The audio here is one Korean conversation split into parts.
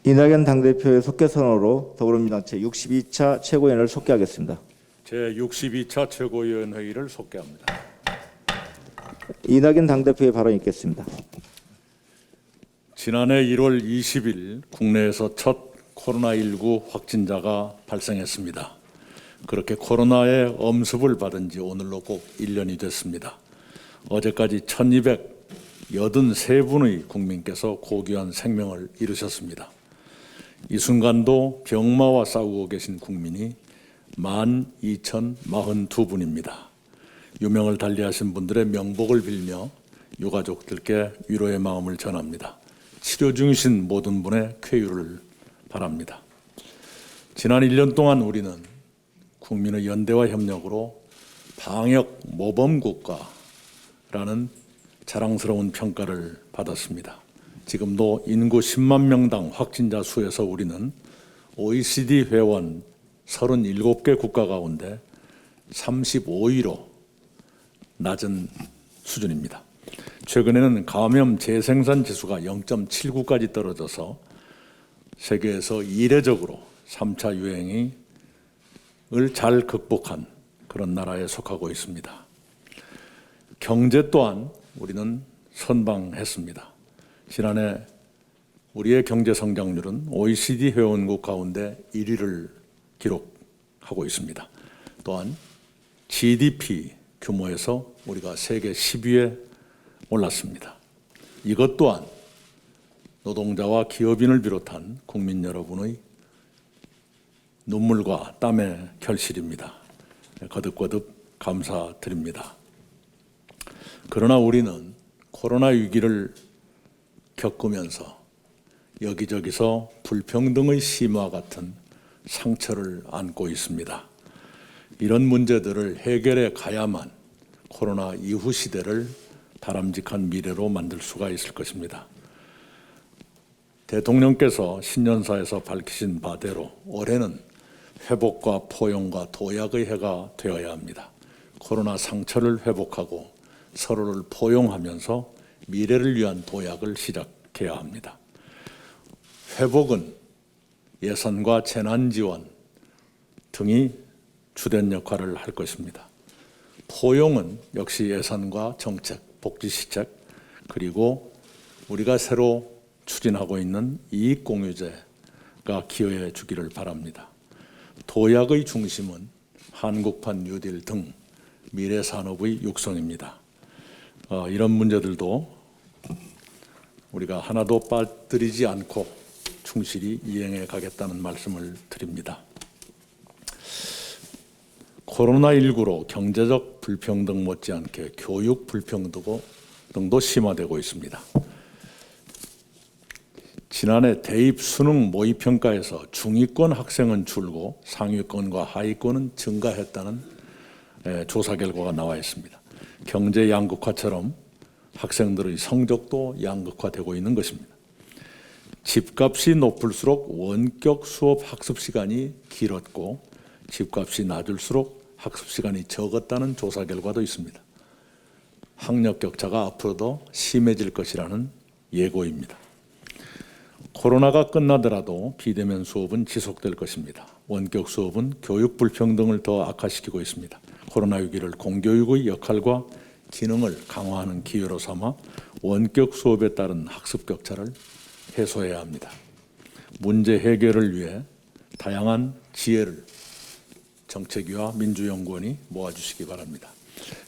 이낙연 당대표의 속개 선언으로 더불어민주당 제62차 최고위원회를 속개하겠습니다. 제62차 최고위원회의를 속개합니다. 이낙연 당대표의 발언 있겠습니다. 지난해 1월 20일 국내에서 첫 코로나19 확진자가 발생했습니다. 그렇게 코로나의 엄습을 받은 지 오늘로 꼭 1년이 됐습니다. 어제까지 1283분의 국민께서 고귀한 생명을 잃으셨습니다. 이 순간도 병마와 싸우고 계신 국민이 12,042분입니다. 유명을 달리하신 분들의 명복을 빌며 유가족들께 위로의 마음을 전합니다. 치료 중이신 모든 분의 쾌유를 바랍니다. 지난 1년 동안 우리는 국민의 연대와 협력으로 방역 모범 국가라는 자랑스러운 평가를 받았습니다. 지금도 인구 10만 명당 확진자 수에서 우리는 OECD 회원 37개 국가 가운데 35위로 낮은 수준입니다. 최근에는 감염 재생산 지수가 0.79까지 떨어져서 세계에서 이례적으로 3차 유행을 잘 극복한 그런 나라에 속하고 있습니다. 경제 또한 우리는 선방했습니다. 지난해 우리의 경제 성장률은 OECD 회원국 가운데 1위를 기록하고 있습니다. 또한 GDP 규모에서 우리가 세계 10위에 올랐습니다. 이것 또한 노동자와 기업인을 비롯한 국민 여러분의 눈물과 땀의 결실입니다. 거듭거듭 감사드립니다. 그러나 우리는 코로나 위기를 겪으면서 여기저기서 불평등의 심화 같은 상처를 안고 있습니다. 이런 문제들을 해결해 가야만 코로나 이후 시대를 바람직한 미래로 만들 수가 있을 것입니다. 대통령께서 신년사에서 밝히신 바대로 올해는 회복과 포용과 도약의 해가 되어야 합니다. 코로나 상처를 회복하고 서로를 포용하면서 미래를 위한 도약을 시작해야 합니다. 회복은 예산과 재난지원 등이 주된 역할을 할 것입니다. 포용은 역시 예산과 정책, 복지시책, 그리고 우리가 새로 추진하고 있는 이익공유제가 기여해 주기를 바랍니다. 도약의 중심은 한국판 뉴딜 등 미래산업의 육성입니다. 이런 문제들도 우리가 하나도 빠뜨리지 않고 충실히 이행해 가겠다는 말씀을 드립니다. 코로나19로 경제적 불평등 못지않게 교육 불평등도 심화되고 있습니다. 지난해 대입 수능 모의평가에서 중위권 학생은 줄고 상위권과 하위권은 증가했다는 조사 결과가 나와 있습니다. 경제 양극화처럼 학생들의 성적도 양극화되고 있는 것입니다. 집값이 높을수록 원격 수업 학습 시간이 길었고 집값이 낮을수록 학습 시간이 적었다는 조사 결과도 있습니다. 학력 격차가 앞으로 더 심해질 것이라는 예고입니다. 코로나가 끝나더라도 비대면 수업은 지속될 것입니다. 원격 수업은 교육 불평등을 더 악화시키고 있습니다. 코로나 위기를 공교육의 역할과 기능을 강화하는 기회로 삼아 원격 수업에 따른 학습 격차를 해소해야 합니다. 문제 해결을 위해 다양한 지혜를 정책위와 민주연구원이 모아주시기 바랍니다.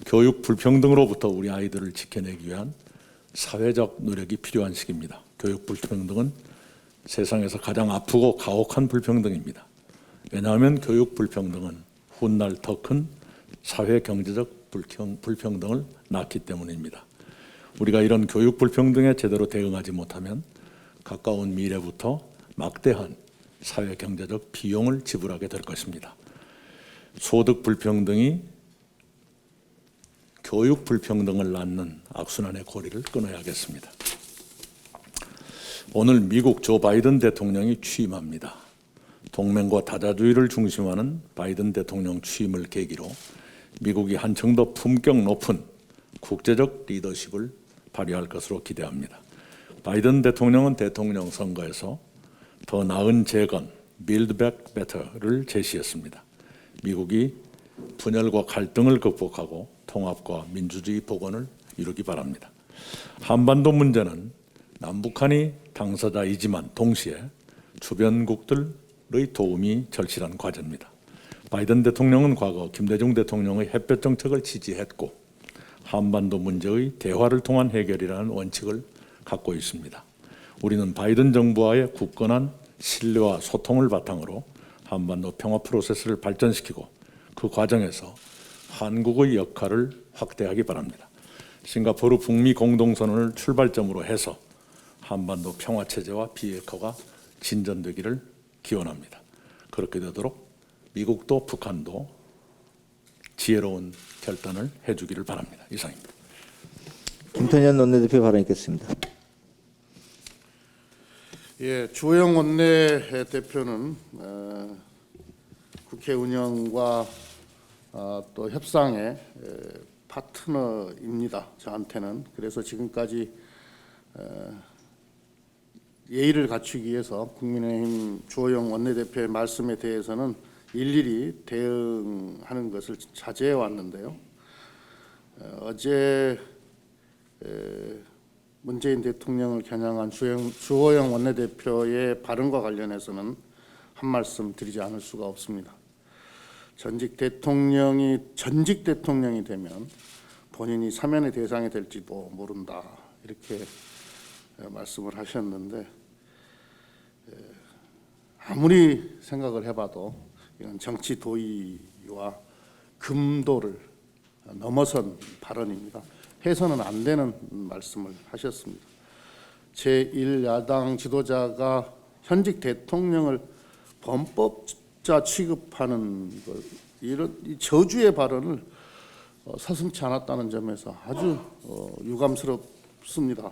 교육 불평등으로부터 우리 아이들을 지켜내기 위한 사회적 노력이 필요한 시기입니다. 교육 불평등은 세상에서 가장 아프고 가혹한 불평등입니다. 왜냐하면 교육 불평등은 훗날 더 큰 사회 경제적 불평등을 낳기 때문입니다. 우리가 이런 교육 불평등에 제대로 대응하지 못하면 가까운 미래부터 막대한 사회 경제적 비용을 지불하게 될 것입니다. 소득 불평등이 교육 불평등을 낳는 악순환의 고리를 끊어야겠습니다. 오늘 미국 조 바이든 대통령이 취임합니다. 동맹과 다자주의를 중심하는 바이든 대통령 취임을 계기로 미국이 한층 더 품격 높은 국제적 리더십을 발휘할 것으로 기대합니다. 바이든 대통령은 대통령 선거에서 더 나은 재건 (Build Back Better를 제시했습니다. 미국이 분열과 갈등을 극복하고 통합과 민주주의 복원을 이루기 바랍니다. 한반도 문제는 남북한이 당사자이지만 동시에 주변국들의 도움이 절실한 과제입니다. 바이든 대통령은 과거 김대중 대통령의 햇볕 정책을 지지했고 한반도 문제의 대화를 통한 해결이라는 원칙을 갖고 있습니다. 우리는 바이든 정부와의 굳건한 신뢰와 소통을 바탕으로 한반도 평화 프로세스를 발전시키고 그 과정에서 한국의 역할을 확대하기 바랍니다. 싱가포르 북미 공동선언을 출발점으로 해서 한반도 평화체제와 비핵화가 진전되기를 기원합니다. 그렇게 되도록 미국도 북한도 지혜로운 결단을 해주기를 바랍니다. 이상입니다. 김태년 원내대표 발언 있겠습니다. 예, 주호영 원내대표는 국회 운영과 또 협상의 파트너입니다. 저한테는. 그래서 지금까지 예의를 갖추기 위해서 국민의힘 주호영 원내대표의 말씀에 대해서는 일일이 대응하는 것을 자제해 왔는데요. 어제 문재인 대통령을 겨냥한 주호영 원내대표의 발언과 관련해서는 한 말씀 드리지 않을 수가 없습니다. 전직 대통령이 되면 본인이 사면의 대상이 될지도 모른다 이렇게 말씀을 하셨는데 아무리 생각을 해봐도 이건 정치 도의와 금도를 넘어선 발언입니다. 해서는 안 되는 말씀을 하셨습니다. 제1야당 지도자가 현직 대통령을 범법자 취급하는 이런 이 저주의 발언을 서슴지 않았다는 점에서 아주 유감스럽습니다.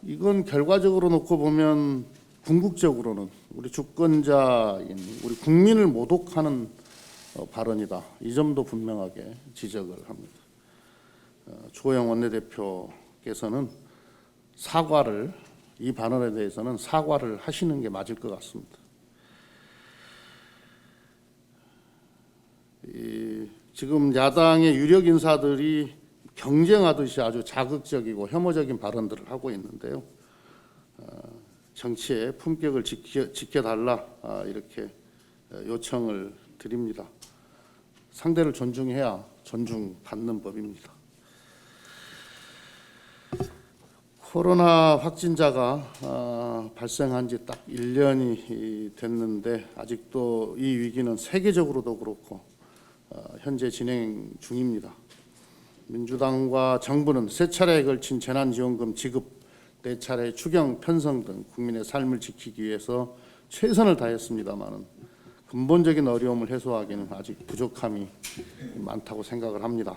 이건 결과적으로 놓고 보면 궁극적으로는 우리 주권자인 우리 국민을 모독하는 발언이다. 이 점도 분명하게 지적을 합니다. 주호영 원내대표께서는 이 발언에 대해서는 사과를 하시는 게 맞을 것 같습니다. 지금 야당의 유력 인사들이 경쟁하듯이 아주 자극적이고 혐오적인 발언들을 하고 있는데요. 정치의 품격을 지켜달라 이렇게 요청을 드립니다. 상대를 존중해야 존중받는 법입니다. 코로나 확진자가 발생한 지 딱 1년이 됐는데 아직도 이 위기는 세계적으로도 그렇고 현재 진행 중입니다. 민주당과 정부는 세 차례에 걸친 재난지원금 지급, 4차례 추경 편성 등 국민의 삶을 지키기 위해서 최선을 다했습니다마는 근본적인 어려움을 해소하기는 아직 부족함이 많다고 생각을 합니다.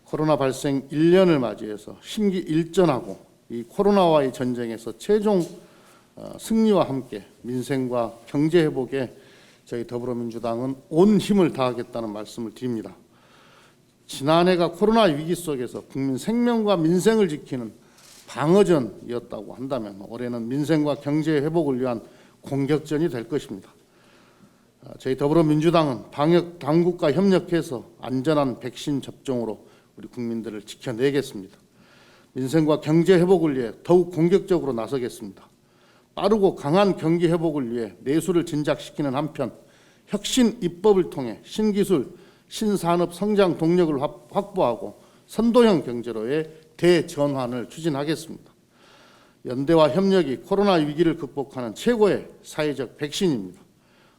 코로나 발생 1년을 맞이해서 심기일전하고 이 코로나와의 전쟁에서 최종 승리와 함께 민생과 경제 회복에 저희 더불어민주당은 온 힘을 다하겠다는 말씀을 드립니다. 지난해가 코로나 위기 속에서 국민 생명과 민생을 지키는 방어전이었다고 한다면 올해는 민생과 경제 회복을 위한 공격전이 될 것입니다. 저희 더불어민주당은 방역 당국과 협력해서 안전한 백신 접종으로 우리 국민들을 지켜내겠습니다. 민생과 경제 회복을 위해 더욱 공격적으로 나서겠습니다. 빠르고 강한 경기 회복을 위해 내수를 진작시키는 한편 혁신 입법을 통해 신기술, 신산업 성장 동력을 확보하고 선도형 경제로의 대전환을 추진하겠습니다. 연대와 협력이 코로나 위기를 극복하는 최고의 사회적 백신입니다.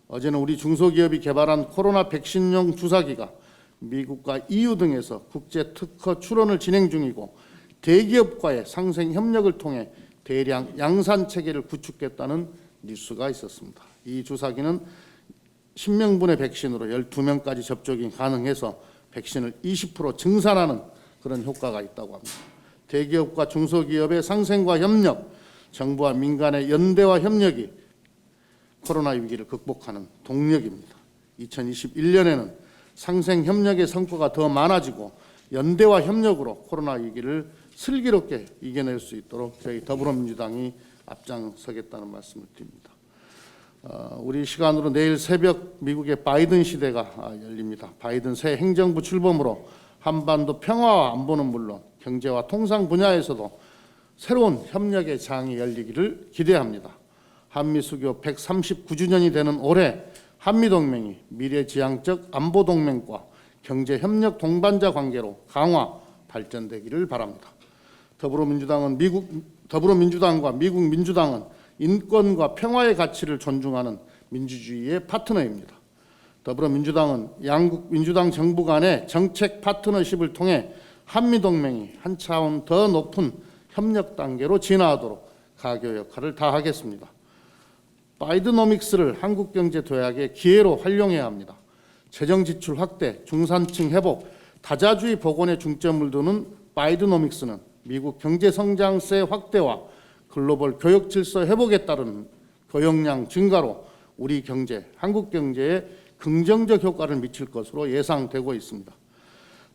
어제는 우리 중소기업이 개발한 코로나 백신용 주사기가 미국과 EU 등에서 국제 특허 출원을 진행 중이고 대기업과의 상생 협력을 통해 대량 양산 체계를 구축했다는 뉴스가 있었습니다. 이 주사기는 10명분의 백신으로 12명까지 접종이 가능해서 백신을 20% 증산하는 그런 효과가 있다고 합니다. 대기업과 중소기업의 상생과 협력, 정부와 민간의 연대와 협력이 코로나 위기를 극복하는 동력입니다. 2021년에는 상생 협력의 성과가 더 많아지고 연대와 협력으로 코로나 위기를 슬기롭게 이겨낼 수 있도록 저희 더불어민주당이 앞장서겠다는 말씀을 드립니다. 우리 시간으로 내일 새벽 미국의 바이든 시대가 열립니다. 바이든 새 행정부 출범으로 한반도 평화와 안보는 물론 경제와 통상 분야에서도 새로운 협력의 장이 열리기를 기대합니다. 한미 수교 139주년이 되는 올해 한미동맹이 미래지향적 안보동맹과 경제협력 동반자 관계로 강화 발전되기를 바랍니다. 더불어민주당과 미국 민주당은 인권과 평화의 가치를 존중하는 민주주의의 파트너입니다. 더불어민주당은 양국 민주당 정부 간의 정책 파트너십을 통해 한미동맹이 한 차원 더 높은 협력 단계로 진화하도록 가교 역할을 다하겠습니다. 바이드노믹스를 한국 경제 도약의 기회로 활용해야 합니다. 재정 지출 확대, 중산층 회복, 다자주의 복원에 중점을 두는 바이드노믹스는 미국 경제 성장세 확대와 글로벌 교역 질서 회복에 따른 고용량 증가로 우리 경제, 한국 경제에 긍정적 효과를 미칠 것으로 예상되고 있습니다.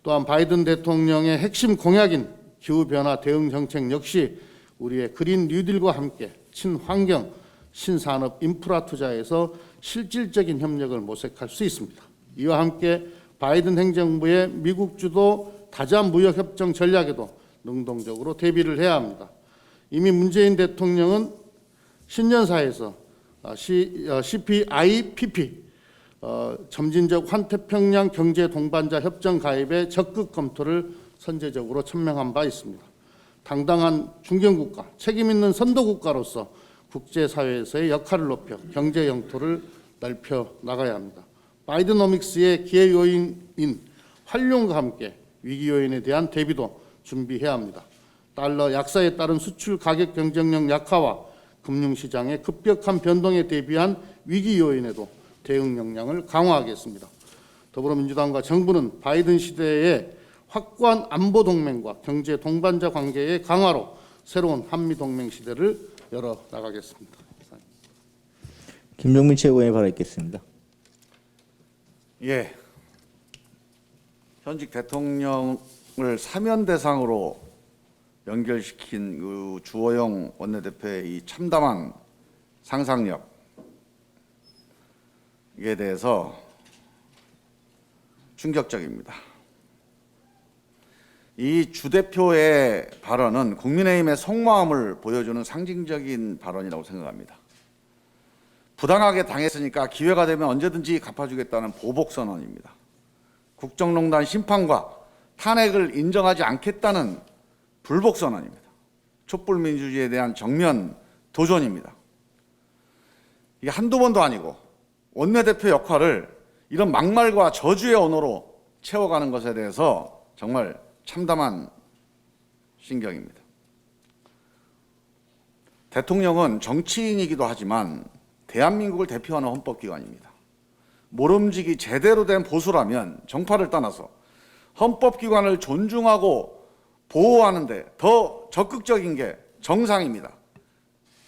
또한 바이든 대통령의 핵심 공약인 기후변화 대응 정책 역시 우리의 그린 뉴딜과 함께 친환경, 신산업 인프라 투자에서 실질적인 협력을 모색할 수 있습니다. 이와 함께 바이든 행정부의 미국 주도 다자 무역 협정 전략에도 능동적으로 대비를 해야 합니다. 이미 문재인 대통령은 신년사에서 CPIPP 점진적 환태평양 경제 동반자 협정 가입에 적극 검토를 선제적으로 천명한 바 있습니다. 당당한 중견국가, 책임 있는 선도국가로서 국제사회에서의 역할을 높여 경제 영토를 넓혀 나가야 합니다. 바이드노믹스의 기회 요인인 활용과 함께 위기 요인에 대한 대비도 준비해야 합니다. 달러 약세에 따른 수출 가격 경쟁력 약화와 금융시장의 급격한 변동에 대비한 위기 요인에도 대응 역량을 강화하겠습니다. 더불어민주당과 정부는 바이든 시대의 확고한 안보 동맹과 경제 동반자 관계의 강화로 새로운 한미 동맹 시대를 열어 나가겠습니다. 김종민 최고위원이 발언했겠습니다. 예. 현직 대통령을 사면 대상으로 연결시킨 그 주호영 원내대표의 이 참담한 상상력에 대해서 충격적입니다. 이 주 대표의 발언은 국민의힘의 속마음을 보여주는 상징적인 발언이라고 생각합니다. 부당하게 당했으니까 기회가 되면 언제든지 갚아주겠다는 보복선언입니다. 국정농단 심판과 탄핵을 인정하지 않겠다는 불복선언입니다. 촛불민주주의에 대한 정면 도전입니다. 이게 한두 번도 아니고 원내대표 역할을 이런 막말과 저주의 언어로 채워가는 것에 대해서 정말 참담한 신경입니다. 대통령은 정치인이기도 하지만 대한민국을 대표하는 헌법기관입니다. 모름지기 제대로 된 보수라면 정파를 떠나서 헌법기관을 존중하고 보호하는데 더 적극적인 게 정상입니다.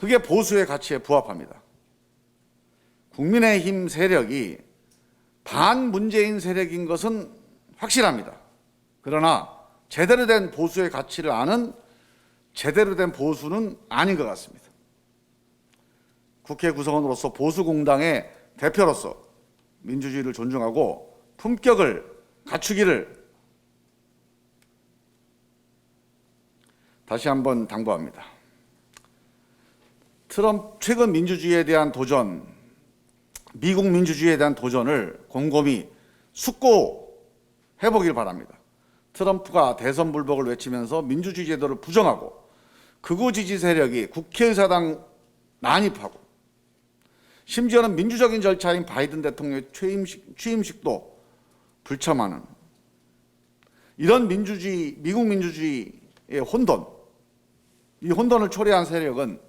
그게 보수의 가치에 부합합니다. 국민의힘 세력이 반문재인 세력인 것은 확실합니다. 그러나 제대로 된 보수의 가치를 아는 제대로 된 보수는 아닌 것 같습니다. 국회 구성원으로서 보수공당의 대표로서 민주주의를 존중하고 품격을 갖추기를 다시 한번 당부합니다. 최근 민주주의에 대한 도전, 미국 민주주의에 대한 도전을 곰곰이 숙고해보길 바랍니다. 트럼프가 대선 불복을 외치면서 민주주의 제도를 부정하고 극우 지지 세력이 국회의사당 난입하고 심지어는 민주적인 절차인 바이든 대통령의 취임식도 불참하는 이런 미국 민주주의의 혼돈, 이 혼돈을 초래한 세력은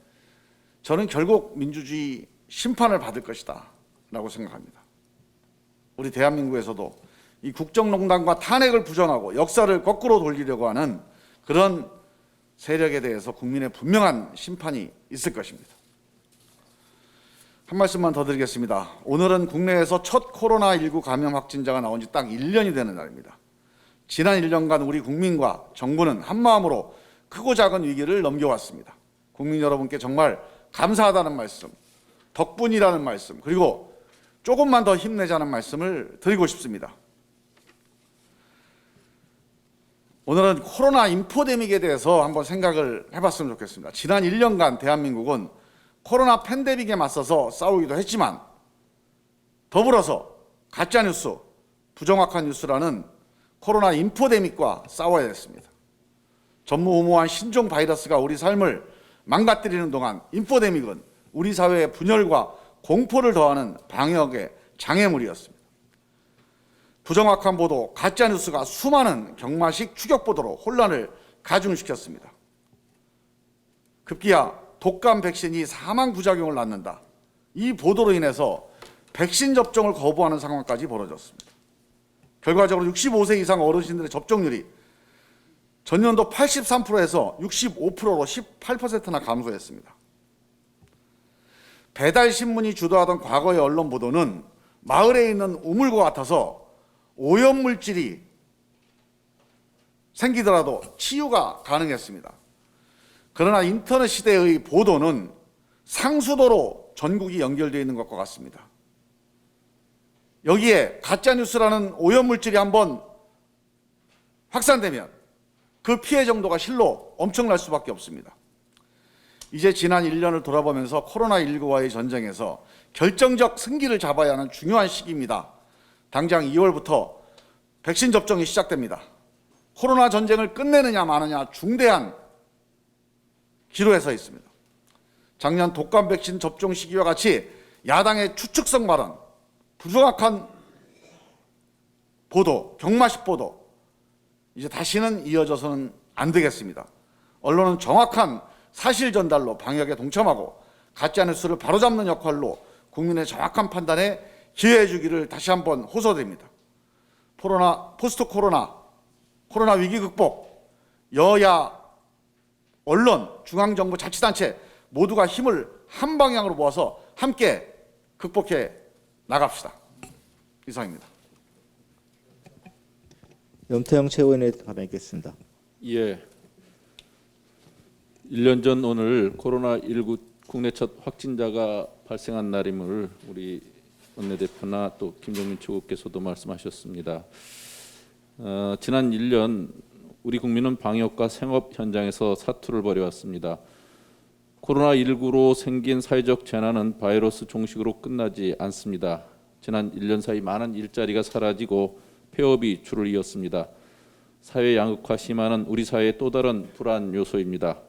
저는 결국 민주주의 심판을 받을 것이다 라고 생각합니다. 우리 대한민국에서도 이 국정농단과 탄핵을 부정하고 역사를 거꾸로 돌리려고 하는 그런 세력에 대해서 국민의 분명한 심판이 있을 것입니다. 한 말씀만 더 드리겠습니다. 오늘은 국내에서 첫 코로나19 감염 확진자가 나온 지 딱 1년이 되는 날입니다. 지난 1년간 우리 국민과 정부는 한마음으로 크고 작은 위기를 넘겨왔습니다. 국민 여러분께 정말 감사하다는 말씀, 덕분이라는 말씀, 그리고 조금만 더 힘내자는 말씀을 드리고 싶습니다. 오늘은 코로나 인포데믹에 대해서 한번 생각을 해봤으면 좋겠습니다. 지난 1년간 대한민국은 코로나 팬데믹에 맞서서 싸우기도 했지만 더불어서 가짜뉴스, 부정확한 뉴스라는 코로나 인포데믹과 싸워야 했습니다. 전무후무한 신종 바이러스가 우리 삶을 망가뜨리는 동안 인포데믹은 우리 사회의 분열과 공포를 더하는 방역의 장애물이었습니다. 부정확한 보도, 가짜뉴스가 수많은 경마식 추격 보도로 혼란을 가중시켰습니다. 급기야 독감 백신이 사망 부작용을 낳는다. 이 보도로 인해서 백신 접종을 거부하는 상황까지 벌어졌습니다. 결과적으로 65세 이상 어르신들의 접종률이 전년도 83%에서 65%로 18%나 감소했습니다. 배달신문이 주도하던 과거의 언론 보도는 마을에 있는 우물과 같아서 오염물질이 생기더라도 치유가 가능했습니다. 그러나 인터넷 시대의 보도는 상수도로 전국이 연결되어 있는 것과 같습니다. 여기에 가짜뉴스라는 오염물질이 한번 확산되면 그 피해 정도가 실로 엄청날 수밖에 없습니다. 이제 지난 1년을 돌아보면서 코로나19와의 전쟁에서 결정적 승기를 잡아야 하는 중요한 시기입니다. 당장 2월부터 백신 접종이 시작됩니다. 코로나 전쟁을 끝내느냐 마느냐 중대한 기로에 서 있습니다. 작년 독감 백신 접종 시기와 같이 야당의 추측성 발언, 부정확한 보도, 경마식 보도 이제 다시는 이어져서는 안 되겠습니다. 언론은 정확한 사실 전달로 방역에 동참하고 가짜뉴스를 바로잡는 역할로 국민의 정확한 판단에 기회해 주기를 다시 한번 호소드립니다. 포스트 코로나 위기 극복, 여야, 언론, 중앙정부, 자치단체 모두가 힘을 한 방향으로 모아서 함께 극복해 나갑시다. 이상입니다. 염태영 최고위원의 답변 있겠습니다. 예. 1년 전 오늘 코로나19 국내 첫 확진자가 발생한 날임을 우리 원내대표나 또 김종민 최고께서도 말씀하셨습니다. 지난 1년 우리 국민은 방역과 생업 현장에서 사투를 벌여왔습니다. 코로나19로 생긴 사회적 재난은 바이러스 종식으로 끝나지 않습니다. 지난 1년 사이 많은 일자리가 사라지고 폐업이 줄을 이었습니다. 사회 양극화 심화는 우리 사회의 또 다른 불안 요소입니다.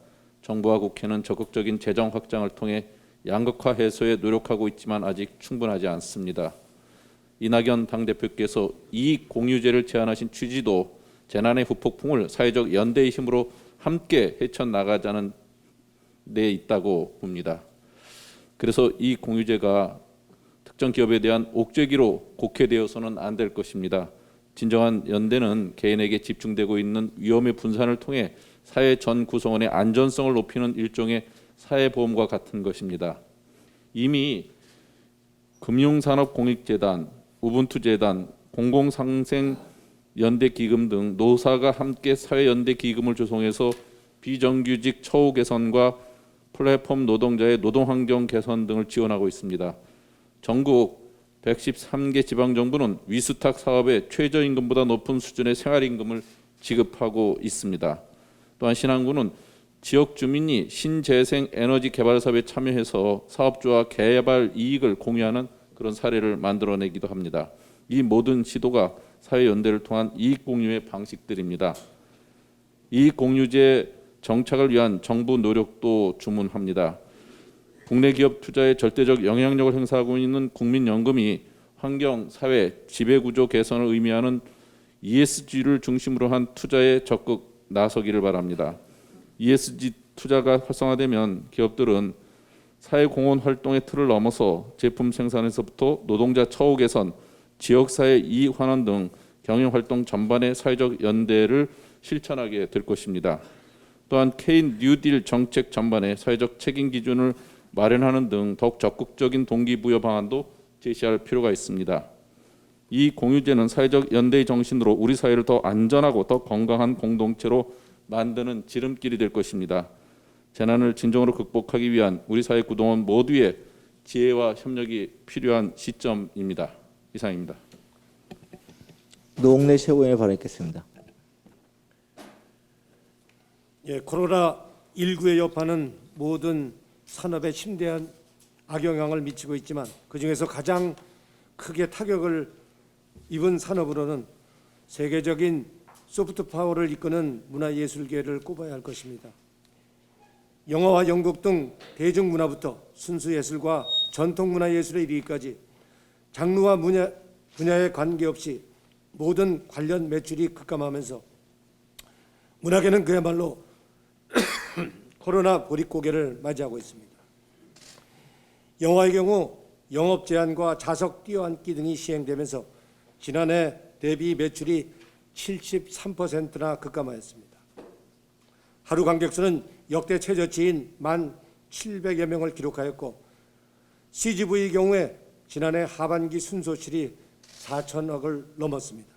정부와 국회는 적극적인 재정 확장을 통해 양극화 해소에 노력하고 있지만 아직 충분하지 않습니다. 이낙연 당대표께서 이익 공유제를 제안하신 취지도 재난의 후폭풍을 사회적 연대의 힘으로 함께 헤쳐나가자는 데 있다고 봅니다. 그래서 이 공유제가 특정 기업에 대한 옥죄기로 곡해되어서는 안 될 것입니다. 진정한 연대는 개인에게 집중되고 있는 위험의 분산을 통해 사회 전 구성원의 안전성을 높이는 일종의 사회보험과 같은 것입니다. 이미 금융산업공익재단, 우분투재단, 공공상생연대기금 등 노사가 함께 사회연대기금을 조성해서 비정규직 처우 개선과 플랫폼 노동자의 노동환경 개선 등을 지원하고 있습니다. 전국 113개 지방정부는 위수탁 사업에 최저임금보다 높은 수준의 생활임금을 지급하고 있습니다. 또한 신안군은 지역 주민이 신재생 에너지 개발 사업에 참여해서 사업주와 개발 이익을 공유하는 그런 사례를 만들어내기도 합니다. 이 모든 시도가 사회연대를 통한 이익 공유의 방식들입니다. 이익 공유제 정착을 위한 정부 노력도 주문합니다. 국내 기업 투자에 절대적 영향력을 행사하고 있는 국민연금이 환경, 사회, 지배구조 개선을 의미하는 ESG를 중심으로 한 투자에 적극 나서기를 바랍니다. ESG 투자가 활성화되면 기업들은 사회공헌 활동의 틀을 넘어서 제품 생산에서부터 노동자 처우 개선, 지역사회 이익 환원 등 경영활동 전반의 사회적 연대를 실천하게 될 것입니다. 또한 K 뉴딜 정책 전반에 사회적 책임 기준을 마련하는 등 더욱 적극적인 동기부여 방안도 제시할 필요가 있습니다. 이 공유제는 사회적 연대의 정신으로 우리 사회를 더 안전하고 더 건강한 공동체로 만드는 지름길이 될 것입니다. 재난을 진정으로 극복하기 위한 우리 사회 구동원 모두의 지혜와 협력이 필요한 시점입니다. 이상입니다. 노웅래 최고위원의 발언 있겠습니다. 예, 코로나19의 여파는 모든 산업에 심대한 악영향을 미치고 있지만 그중에서 가장 크게 타격을 입은 산업으로는 세계적인 소프트 파워를 이끄는 문화예술계를 꼽아야 할 것입니다. 영화와 연극 등 대중문화부터 순수예술과 전통문화예술에 이르기까지 장르와 분야에 관계없이 모든 관련 매출이 급감하면서 문화계는 그야말로 코로나 보릿고개를 맞이하고 있습니다. 영화의 경우 영업 제한과 좌석 띄어앉기 등이 시행되면서 지난해 대비 매출이 73%나 급감하였습니다. 하루 관객수는 역대 최저치인 1,700여 명을 기록하였고 CGV의 경우에 지난해 하반기 순소출이 4천억을 넘었습니다.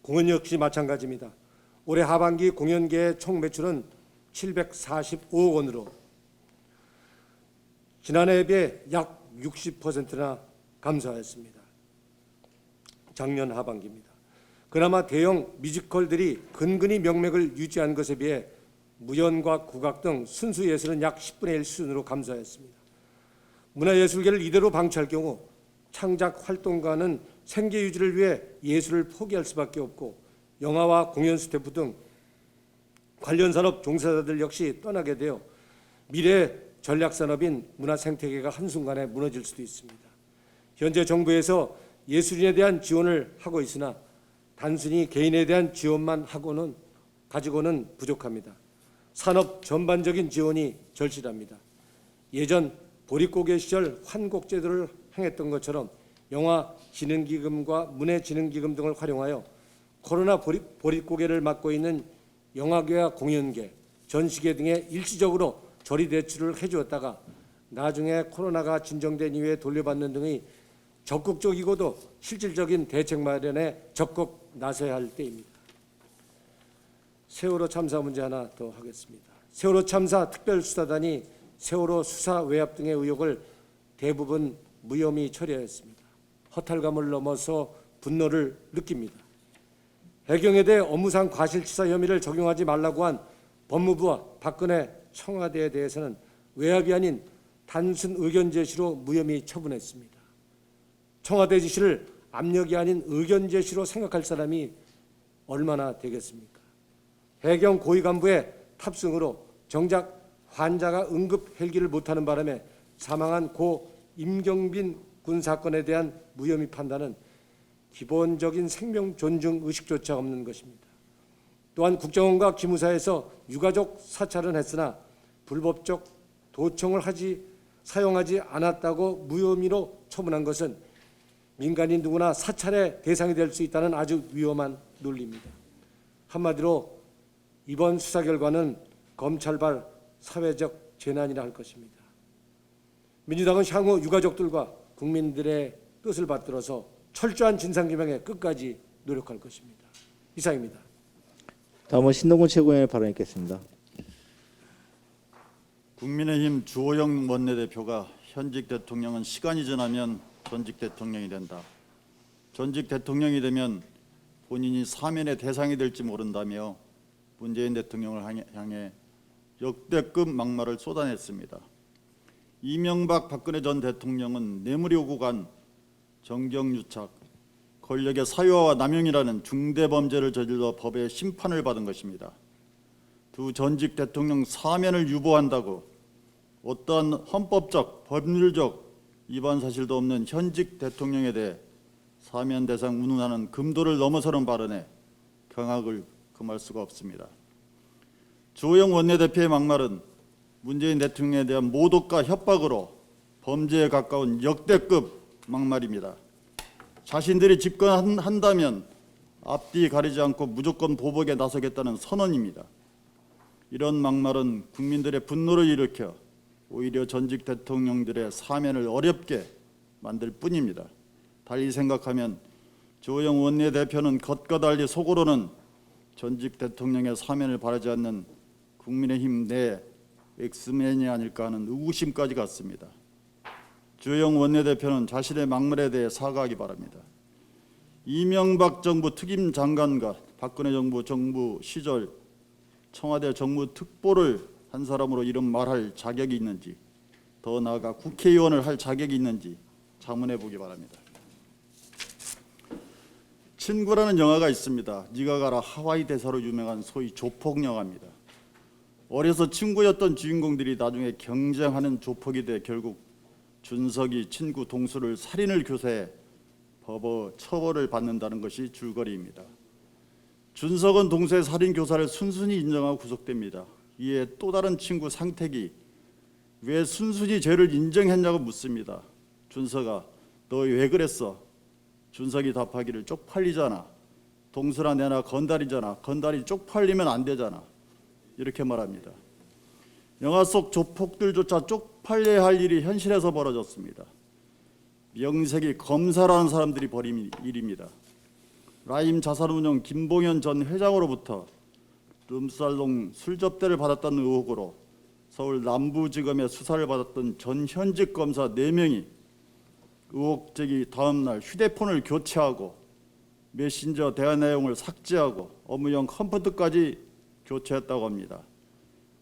공연 역시 마찬가지입니다. 올해 하반기 공연계의 총 매출은 745억 원으로 지난해에 비해 약 60%나 감소하였습니다. 작년 하반기입니다. 그나마 대형 뮤지컬들이 근근히 명맥을 유지한 것에 비해 무연과 국악 등 순수 예술은 약 10분의 1 수준으로 감소하였습니다. 문화예술계를 이대로 방치할 경우 창작 활동가는 생계 유지를 위해 예술을 포기할 수밖에 없고 영화와 공연 스태프 등 관련 산업 종사자들 역시 떠나게 되어 미래 전략 산업인 문화 생태계가 한순간에 무너질 수도 있습니다. 현재 정부에서 예술인에 대한 지원을 하고 있으나 단순히 개인에 대한 지원만 가지고는 부족합니다. 산업 전반적인 지원이 절실합니다. 예전 보릿고개 시절 환곡제도를 행했던 것처럼 영화진흥기금과 문해진흥기금 등을 활용하여 코로나 보릿고개를 맞고 있는 영화계와 공연계, 전시계 등에 일시적으로 저리대출을 해주었다가 나중에 코로나가 진정된 이후에 돌려받는 등의 적극적이고도 실질적인 대책 마련에 적극 나서야 할 때입니다. 세월호 참사 문제 하나 더 하겠습니다. 세월호 참사 특별수사단이 세월호 수사 외압 등의 의혹을 대부분 무혐의 처리하였습니다. 허탈감을 넘어서 분노를 느낍니다. 해경에 대해 업무상 과실치사 혐의를 적용하지 말라고 한 법무부와 박근혜 청와대에 대해서는 외압이 아닌 단순 의견 제시로 무혐의 처분했습니다. 청와대 지시를 압력이 아닌 의견 제시로 생각할 사람이 얼마나 되겠습니까? 해경 고위 간부의 탑승으로 정작 환자가 응급 헬기를 못하는 바람에 사망한 고 임경빈 군 사건에 대한 무혐의 판단은 기본적인 생명 존중 의식조차 없는 것입니다. 또한 국정원과 기무사에서 유가족 사찰은 했으나 불법적 도청을 사용하지 않았다고 무혐의로 처분한 것은 민간인 누구나 사찰의 대상이 될 수 있다는 아주 위험한 논리입니다. 한마디로 이번 수사 결과는 검찰발 사회적 재난이라 할 것입니다. 민주당은 향후 유가족들과 국민들의 뜻을 받들어서 철저한 진상규명에 끝까지 노력할 것입니다. 이상입니다. 다음은 신동근 최고위원의 발언 있겠습니다. 국민의힘 주호영 원내대표가 현직 대통령은 시간이 지나면 전직 대통령이 된다. 전직 대통령이 되면 본인이 사면의 대상이 될지 모른다며 문재인 대통령을 향해 역대급 막말을 쏟아냈습니다. 이명박 박근혜 전 대통령은 뇌물이 오고 간 정경유착, 권력의 사유화와 남용이라는 중대범죄를 저질러 법의 심판을 받은 것입니다. 두 전직 대통령 사면을 유보한다고 어떠한 헌법적, 법률적 위반 사실도 없는 현직 대통령에 대해 사면 대상 운운하는 금도를 넘어서는 발언에 경악을 금할 수가 없습니다. 주호영 원내대표의 막말은 문재인 대통령에 대한 모독과 협박으로 범죄에 가까운 역대급 막말입니다. 자신들이 집권한다면 앞뒤 가리지 않고 무조건 보복에 나서겠다는 선언입니다. 이런 막말은 국민들의 분노를 일으켜 오히려 전직 대통령들의 사면을 어렵게 만들 뿐입니다. 달리 생각하면 주호영 원내대표는 겉과 달리 속으로는 전직 대통령의 사면을 바라지 않는 국민의힘 내 엑스맨이 아닐까 하는 의구심까지 갔습니다. 주호영 원내대표는 자신의 막말에 대해 사과하기 바랍니다. 이명박 정부 특임 장관과 박근혜 정부 시절 청와대 정무특보를 한 사람으로 이런 말할 자격이 있는지, 더 나아가 국회의원을 할 자격이 있는지 자문해 보기 바랍니다. 친구라는 영화가 있습니다. 네가 가라 하와이 대사로 유명한 소위 조폭 영화입니다. 어려서 친구였던 주인공들이 나중에 경쟁하는 조폭이 돼 결국 준석이 친구 동수를 살인을 교사해 처벌을 받는다는 것이 줄거리입니다. 준석은 동수의 살인 교사를 순순히 인정하고 구속됩니다. 이에 또 다른 친구 상택이 왜 순순히 죄를 인정했냐고 묻습니다. 준석아, 너 왜 그랬어? 준석이 답하기를 쪽팔리잖아. 동수나 내나 건달이잖아. 건달이 쪽팔리면 안 되잖아. 이렇게 말합니다. 영화 속 조폭들조차 쪽팔려야 할 일이 현실에서 벌어졌습니다. 명색이 검사라는 사람들이 벌인 일입니다. 라임 자산운용 김봉현 전 회장으로부터 룸살롱 술접대를 받았다는 의혹으로 서울 남부지검에 수사를 받았던 전 현직 검사 4명이 의혹 제기 다음 날 휴대폰을 교체하고 메신저 대화 내용을 삭제하고 업무용 컴퓨터까지 교체했다고 합니다.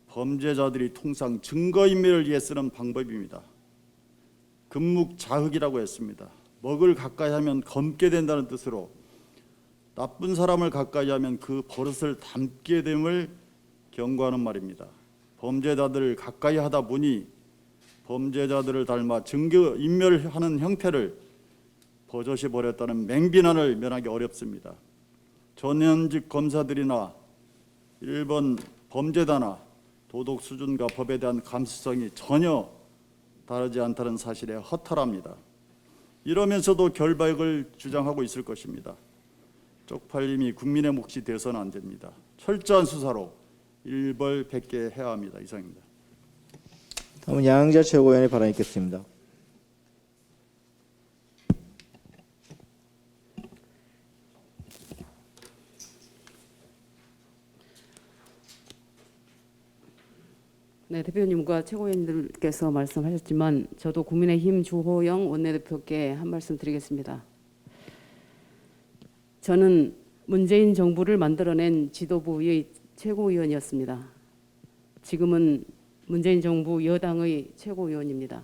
범죄자들이 통상 증거인멸을 위해 쓰는 방법입니다. 금묵자흑이라고 했습니다. 먹을 가까이 하면 검게 된다는 뜻으로 나쁜 사람을 가까이 하면 그 버릇을 닮게 됨을 경고하는 말입니다. 범죄자들을 가까이 하다 보니 범죄자들을 닮아 증거인멸하는 형태를 버젓이 벌였다는 맹비난을 면하기 어렵습니다. 전현직 검사들이나 일본 범죄다나 도덕 수준과 법에 대한 감수성이 전혀 다르지 않다는 사실에 허탈합니다. 이러면서도 결박을 주장하고 있을 것입니다. 쪽팔림이 국민의 몫이 돼서는 안 됩니다. 철저한 수사로 일벌백계 해야 합니다. 이상입니다. 다음은 양자 최고위원의 발언 있겠습니다. 네, 대표님과 최고위원들께서 말씀하셨지만 저도 국민의힘 주호영 원내대표께 한 말씀 드리겠습니다. 저는 문재인 정부를 만들어낸 지도부의 최고위원이었습니다. 지금은 문재인 정부 여당의 최고위원입니다.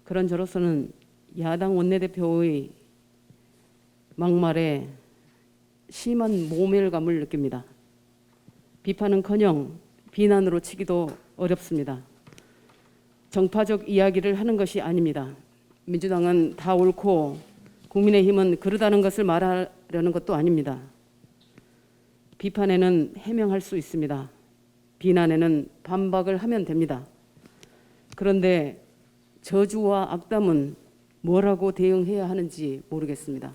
그런 저로서는 야당 원내대표의 막말에 심한 모멸감을 느낍니다. 비판은커녕 비난으로 치기도 어렵습니다. 정파적 이야기를 하는 것이 아닙니다. 민주당은 다 옳고 국민의힘은 그러다는 것을 말하려는 것도 아닙니다. 비판에는 해명할 수 있습니다. 비난에는 반박을 하면 됩니다. 그런데 저주와 악담은 뭐라고 대응해야 하는지 모르겠습니다.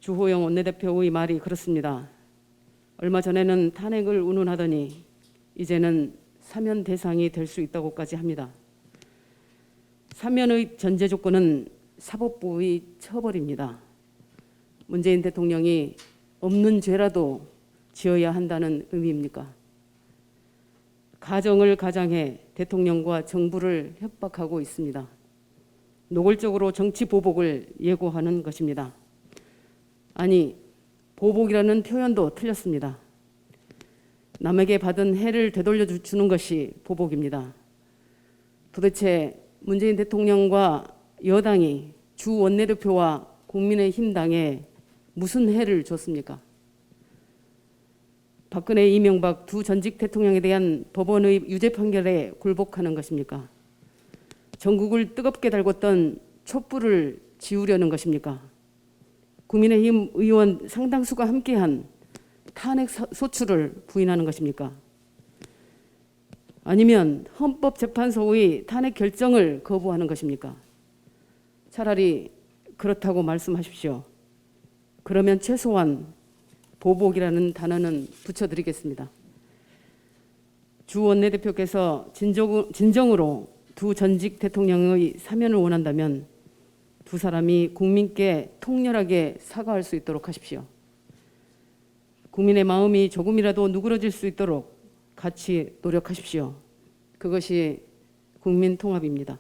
주호영 원내대표의 말이 그렇습니다. 얼마 전에는 탄핵을 운운하더니 이제는 사면 대상이 될 수 있다고까지 합니다. 사면의 전제 조건은 사법부의 처벌입니다. 문재인 대통령이 없는 죄라도 지어야 한다는 의미입니까? 가정을 가장해 대통령과 정부를 협박하고 있습니다. 노골적으로 정치 보복을 예고하는 것입니다. 아니, 보복이라는 표현도 틀렸습니다. 남에게 받은 해를 되돌려 주는 것이 보복입니다. 도대체 문재인 대통령과 여당이 주 원내대표와 국민의힘당에 무슨 해를 줬습니까? 박근혜, 이명박 두 전직 대통령에 대한 법원의 유죄 판결에 굴복하는 것입니까? 전국을 뜨겁게 달궜던 촛불을 지우려는 것입니까? 국민의힘 의원 상당수가 함께한 탄핵 소추를 부인하는 것입니까? 아니면 헌법재판소의 탄핵 결정을 거부하는 것입니까? 차라리 그렇다고 말씀하십시오. 그러면 최소한 보복이라는 단어는 붙여드리겠습니다. 주 원내대표께서 진정으로 두 전직 대통령의 사면을 원한다면 두 사람이 국민께 통렬하게 사과할 수 있도록 하십시오. 국민의 마음이 조금이라도 누그러질 수 있도록 같이 노력하십시오. 그것이 국민 통합입니다.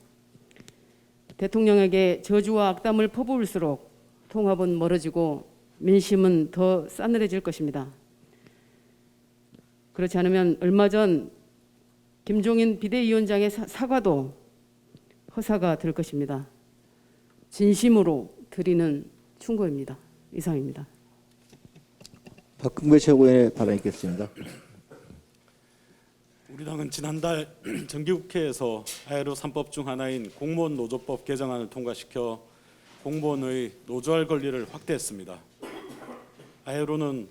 대통령에게 저주와 악담을 퍼부을수록 통합은 멀어지고 민심은 더 싸늘해질 것입니다. 그렇지 않으면 얼마 전 김종인 비대위원장의 사과도 허사가 될 것입니다. 진심으로 드리는 충고입니다. 이상입니다. 박흥배 최고위원의 발언 있겠습니다. 우리 당은 지난달 정기국회에서 아예로 3법 중 하나인 공무원 노조법 개정안을 통과시켜 공무원의 노조할 권리를 확대했습니다. 아예로는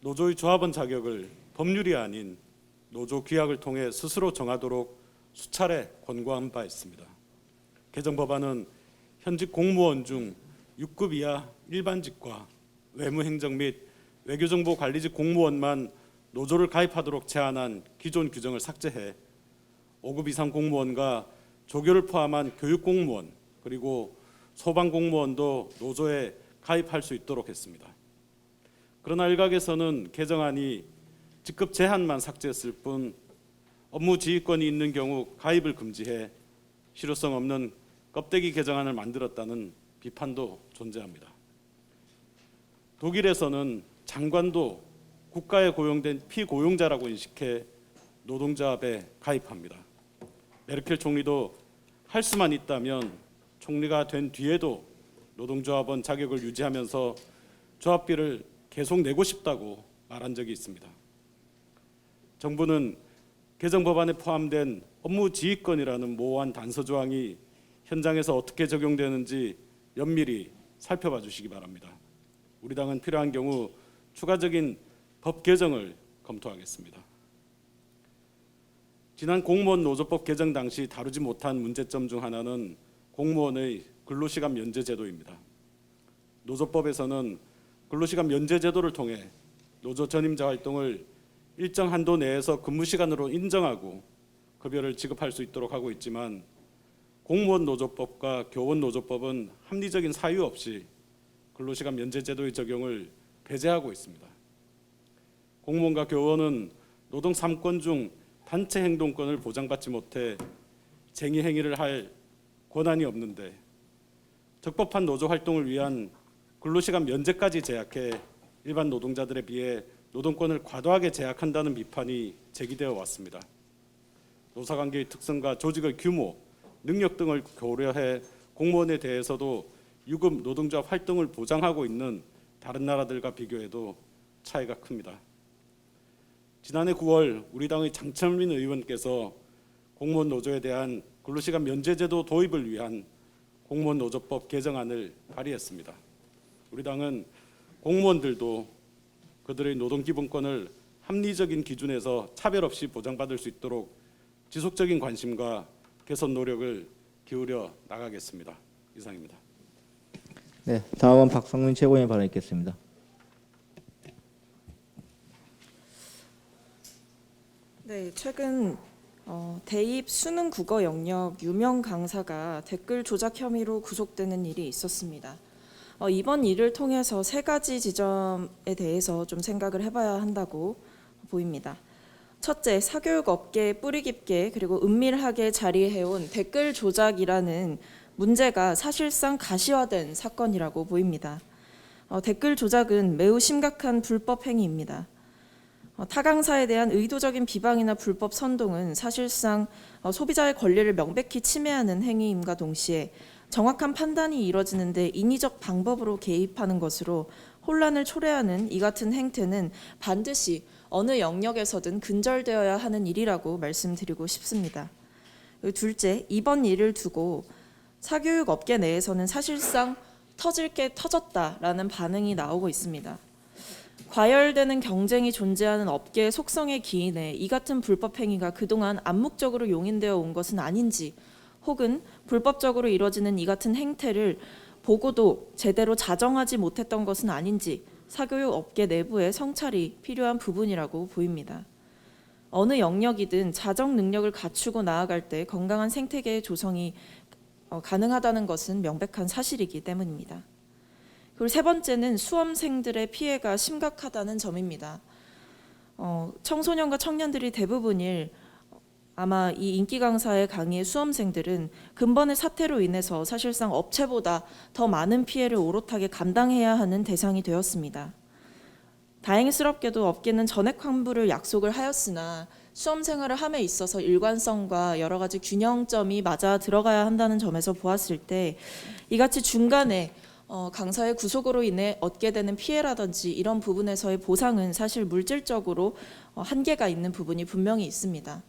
노조의 조합원 자격을 법률이 아닌 노조 규약을 통해 스스로 정하도록 수차례 권고한 바 있습니다. 개정 법안은 현직 공무원 중 6급 이하 일반직과 외무행정 및 외교정보관리직 공무원만 노조를 가입하도록 제한한 기존 규정을 삭제해 5급 이상 공무원과 조교를 포함한 교육공무원 그리고 소방공무원도 노조에 가입할 수 있도록 했습니다. 그러나 일각에서는 개정안이 직급 제한만 삭제했을 뿐 업무 지휘권이 있는 경우 가입을 금지해 실효성 없는 껍데기 개정안을 만들었다는 비판도 존재합니다. 독일에서는 장관도 국가에 고용된 피고용자라고 인식해 노동조합에 가입합니다. 메르켈 총리도 할 수만 있다면 총리가 된 뒤에도 노동조합원 자격을 유지하면서 조합비를 계속 내고 싶다고 말한 적이 있습니다. 정부는 개정 법안에 포함된 업무 지휘권이라는 모호한 단서 조항이 현장에서 어떻게 적용되는지 면밀히 살펴봐 주시기 바랍니다. 우리 당은 필요한 경우 추가적인 법 개정을 검토하겠습니다. 지난 공무원 노조법 개정 당시 다루지 못한 문제점 중 하나는 공무원의 근로시간 면제 제도입니다. 노조법에서는 근로시간 면제 제도를 통해 노조 전임자 활동을 일정 한도 내에서 근무시간으로 인정하고 급여를 지급할 수 있도록 하고 있지만 공무원 노조법과 교원 노조법은 합리적인 사유 없이 근로시간 면제 제도의 적용을 배제하고 있습니다. 공무원과 교원은 노동 3권 중 단체 행동권을 보장받지 못해 쟁의 행위를 할 권한이 없는데 적법한 노조 활동을 위한 근로시간 면제까지 제약해 일반 노동자들에 비해 노동권을 과도하게 제약한다는 비판이 제기되어 왔습니다. 노사관계의 특성과 조직의 규모, 능력 등을 고려해 공무원에 대해서도 유급 노동조합 활동을 보장하고 있는 다른 나라들과 비교해도 차이가 큽니다. 지난해 9월 우리 당의 장철민 의원께서 공무원 노조에 대한 근로시간 면제제도 도입을 위한 공무원 노조법 개정안을 발의했습니다. 우리 당은 공무원들도 그들의 노동기본권을 합리적인 기준에서 차별 없이 보장받을 수 있도록 지속적인 관심과 개선 노력을 기울여 나가겠습니다. 이상입니다. 네, 다음은 박성민 최고위원 발언 있겠습니다. 네, 최근 대입 수능 국어 영역 유명 강사가 댓글 조작 혐의로 구속되는 일이 있었습니다. 이번 일을 통해서 세 가지 지점에 대해서 좀 생각을 해봐야 한다고 보입니다. 첫째, 사교육 업계에 뿌리 깊게 그리고 은밀하게 자리해온 댓글 조작이라는 문제가 사실상 가시화된 사건이라고 보입니다. 댓글 조작은 매우 심각한 불법 행위입니다. 타 강사에 대한 의도적인 비방이나 불법 선동은 사실상 소비자의 권리를 명백히 침해하는 행위임과 동시에 정확한 판단이 이뤄지는데 인위적 방법으로 개입하는 것으로 혼란을 초래하는 이 같은 행태는 반드시 어느 영역에서든 근절되어야 하는 일이라고 말씀드리고 싶습니다. 둘째, 이번 일을 두고 사교육 업계 내에서는 사실상 터질 게 터졌다라는 반응이 나오고 있습니다. 과열되는 경쟁이 존재하는 업계의 속성에 기인해 이 같은 불법 행위가 그동안 암묵적으로 용인되어 온 것은 아닌지, 혹은 불법적으로 이뤄지는 이 같은 행태를 보고도 제대로 자정하지 못했던 것은 아닌지 사교육 업계 내부의 성찰이 필요한 부분이라고 보입니다. 어느 영역이든 자정 능력을 갖추고 나아갈 때 건강한 생태계의 조성이 가능하다는 것은 명백한 사실이기 때문입니다. 그리고 세 번째는 수험생들의 피해가 심각하다는 점입니다. 청소년과 청년들이 대부분일 아마 이 인기 강사의 강의의 수험생들은 근본의 사태로 인해서 사실상 업체보다 더 많은 피해를 오롯하게 감당해야 하는 대상이 되었습니다. 다행스럽게도 업계는 전액 환불을 약속을 하였으나 수험 생활을 함에 있어서 일관성과 여러 가지 균형점이 맞아 들어가야 한다는 점에서 보았을 때 이같이 중간에 강사의 구속으로 인해 얻게 되는 피해라든지 이런 부분에서의 보상은 사실 물질적으로 한계가 있는 부분이 분명히 있습니다.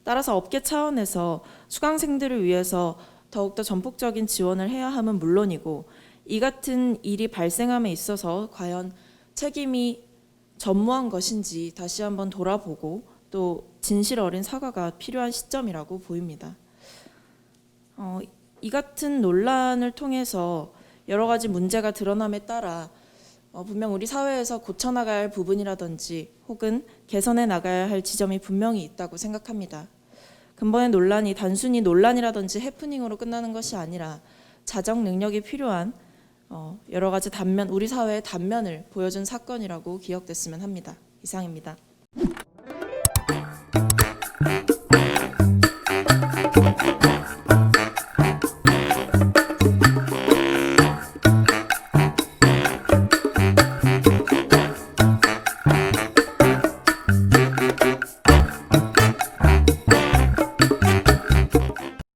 따라서 업계 차원에서 수강생들을 위해서 더욱더 전폭적인 지원을 해야 함은 물론이고 이 같은 일이 발생함에 있어서 과연 책임이 전무한 것인지 다시 한번 돌아보고 또 진실 어린 사과가 필요한 시점이라고 보입니다. 이 같은 논란을 통해서 여러 가지 문제가 드러남에 따라 분명 우리 사회에서 고쳐나가야 할 부분이라든지 혹은 개선해 나가야 할 지점이 분명히 있다고 생각합니다. 근본의 논란이 단순히 논란이라든지 해프닝으로 끝나는 것이 아니라 자정 능력이 필요한 여러 가지 단면, 우리 사회의 단면을 보여준 사건이라고 기억됐으면 합니다. 이상입니다.